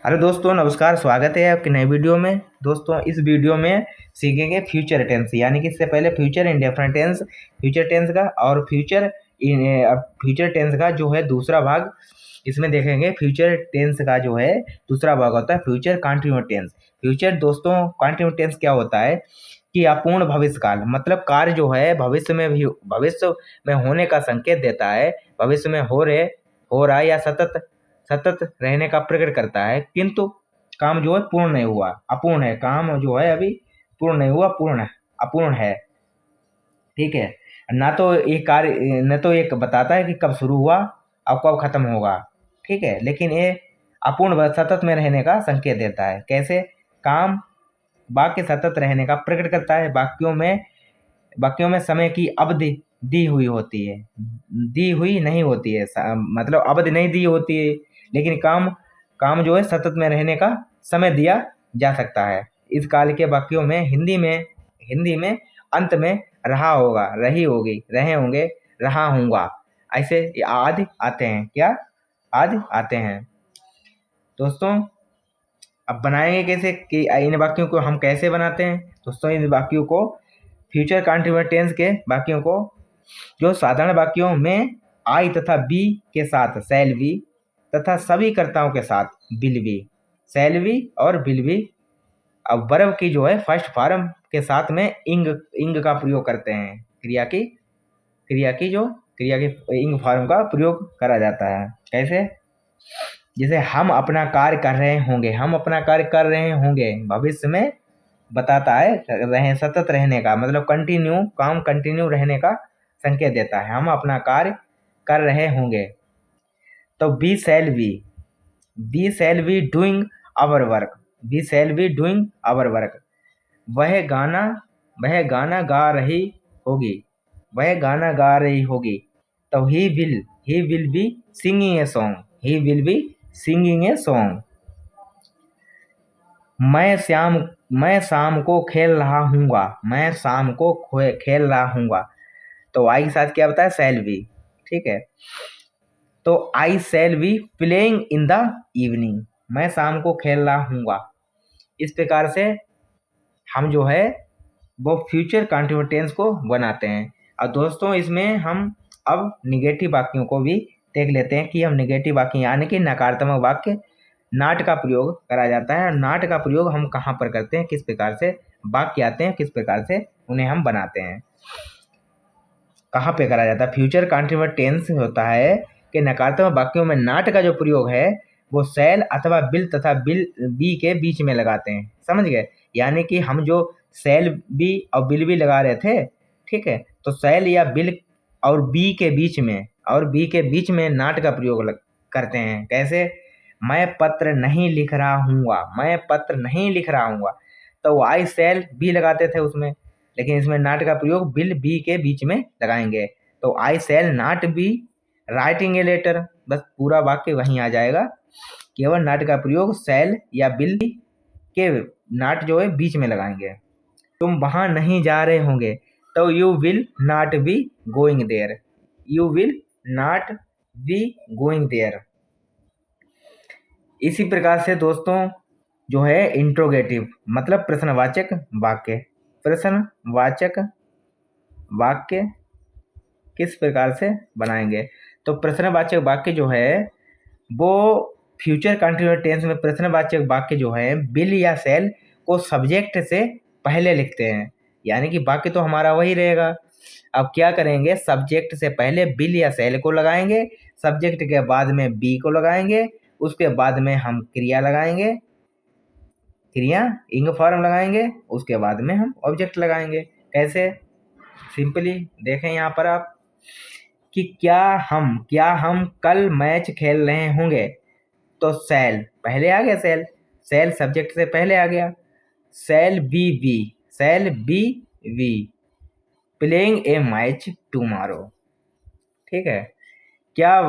Hello दोस्तों, नमस्कार। स्वागत है आपके नए वीडियो में। दोस्तों, इस वीडियो में सीखेंगे फ्यूचर टेंस, यानी कि इससे पहले future indefinite tense, future tense का और फ्यूचर टेंस का जो है दूसरा भाग इसमें देखेंगे। फ्यूचर टेंस का जो है दूसरा भाग होता है फ्यूचर कंटिन्यूअस टेंस। फ्यूचर दोस्तों कंटिन्यूअस टेंस क्या होता है कि अपूर्ण भविष्य काल, मतलब कार्य जो है भविष्य में होने का संकेत देता है। भविष्य में हो रहा है या सतत सतत रहने का प्रकट करता है, किंतु काम जो है पूर्ण नहीं हुआ, अपूर्ण है। काम जो है अभी पूर्ण नहीं हुआ, अपूर्ण है। ठीक है। ना तो ये कार्य न तो ये बताता है कि कब शुरू हुआ और कब खत्म होगा। ठीक है, लेकिन ये अपूर्ण सतत में रहने का संकेत देता है। कैसे? काम वाक्य सतत रहने का प्रकट करता है। वाक्यों में समय की अवधि दी हुई होती है, दी हुई नहीं होती है, मतलब अवधि नहीं दी होती है, लेकिन काम काम जो है सतत में रहने का समय दिया जा सकता है। इस काल के वाक्यों में हिंदी में अंत में रहा होगा, रही होगी, रहे होंगे, रहा हूँगा, ऐसे आदि आते हैं। क्या? आदि आते हैं। दोस्तों, अब बनाएंगे कैसे कि इन वाक्यों को हम कैसे बनाते हैं? दोस्तों, इन वाक्यों को फ्यूचर कंटिन्यूअस टेंस के वाक्यों को जो साधारण वाक्यों में आई तथा बी के साथ शैल बी तथा सभी कर्ताओं के साथ विल बी, शैल बी और विल बी। अब वर्ब की जो है फर्स्ट फॉर्म के साथ में इंग का प्रयोग करते हैं। क्रिया की इंग फॉर्म का प्रयोग करा जाता है। कैसे? जैसे हम अपना कार्य कर रहे होंगे भविष्य में बताता है, सतत रहने का, मतलब कंटिन्यू रहने का संकेत देता है। हम अपना कार्य कर रहे होंगे। तो we shall be doing our work. वह गाना गा रही होगी। तो he will be singing a song. मैं शाम को खेल रहा हूँगा। तो आई के साथ क्या बताया? Shall be. ठीक है। तो I shall be playing in the evening. मैं शाम को खेल रहा हूँगा। इस प्रकार से हम जो है वो फ्यूचर कंटिन्यूअस टेंस को बनाते हैं। और दोस्तों, इसमें हम अब निगेटिव वाक्यों को भी देख लेते हैं कि हम निगेटिव वाक्य यानी कि नकारात्मक वाक्य नाट का प्रयोग करा जाता है। और नाट का प्रयोग हम कहाँ पर करते हैं, किस प्रकार से वाक्य आते हैं, किस प्रकार से उन्हें हम बनाते हैं, कहाँ पे करा जाता है। फ्यूचर कंटिन्यूअस टेंस होता है कि नकारात्मक वाक्यों में नाट का जो प्रयोग है वो शैल अथवा बिल तथा बी के बीच में लगाते हैं। समझ गए? यानी कि हम जो शैल बी और बिल बी लगा रहे थे, ठीक है, तो शैल या बिल और बी के बीच में नाट का प्रयोग करते हैं। कैसे? मैं पत्र नहीं लिख रहा हूँ। तो आई शैल बी लगाते थे उसमें, लेकिन इसमें नाट का प्रयोग बिल बी के बीच में लगाएंगे। तो I shall not be writing a letter. बस पूरा वाक्य वहीं आ जाएगा। केवल नाट का प्रयोग शैल या बिल के नाट जो है बीच में लगाएंगे। तुम वहां नहीं जा रहे होंगे। तो you will not be going there. इसी प्रकार से दोस्तों जो है इंट्रोगेटिव, मतलब प्रश्नवाचक वाक्य किस प्रकार से बनाएंगे? तो प्रश्नवाचक वाक्य जो है वो फ्यूचर कंटिन्यूअस टेंस में प्रश्नवाचक वाक्य जो है बिल या शैल को सब्जेक्ट से पहले लिखते हैं। यानी कि वाक्य तो हमारा वही रहेगा। अब क्या करेंगे? सब्जेक्ट से पहले बिल या शैल को लगाएंगे, सब्जेक्ट के बाद में बी को लगाएंगे, उसके बाद में हम क्रिया इंग फॉर्म लगाएंगे, उसके बाद में हम ऑब्जेक्ट लगाएंगे। कैसे? सिंपली देखें यहाँ पर आप कि क्या हम कल मैच खेल रहे होंगे। तो शैल पहले आ गया, शैल सब्जेक्ट से पहले आ गया। Shall be we playing a match tomorrow. ठीक है। क्या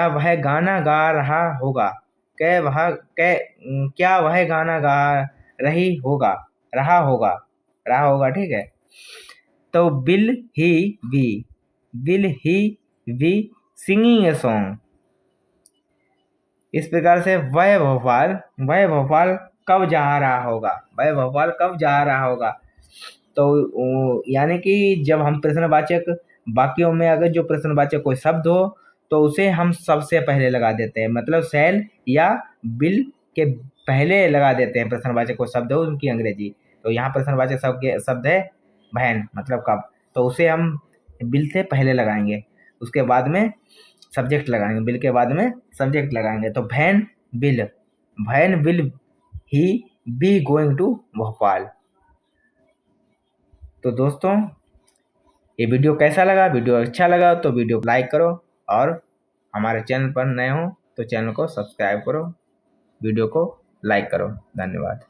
वह गाना गा रहा होगा? क्या वह गाना गा रहा होगा। ठीक है। तो will he B singing a song. इस प्रकार से वह भोपाल कब जा रहा होगा, वह भोपाल कब जा रहा होगा। तो यानी कि जब हम प्रश्नवाचक वाक्यों में अगर जो प्रश्नवाचक कोई शब्द हो तो उसे हम सबसे पहले लगा देते हैं, मतलब शैल या बिल के पहले लगा देते हैं प्रश्नवाचक कोई शब्द हो उनकी अंग्रेजी। तो यहाँ प्रश्नवाचक शब्द है वैन, मतलब कब, तो उसे हम बिल से पहले लगाएंगे, उसके बाद में सब्जेक्ट लगाएंगे, बिल के बाद में सब्जेक्ट लगाएंगे। तो when will he be going to Bhopal. तो दोस्तों ये वीडियो कैसा लगा, वीडियो अच्छा लगा तो वीडियो को लाइक करो, और हमारे चैनल पर नए हो तो चैनल को सब्सक्राइब करो, वीडियो को लाइक करो। धन्यवाद।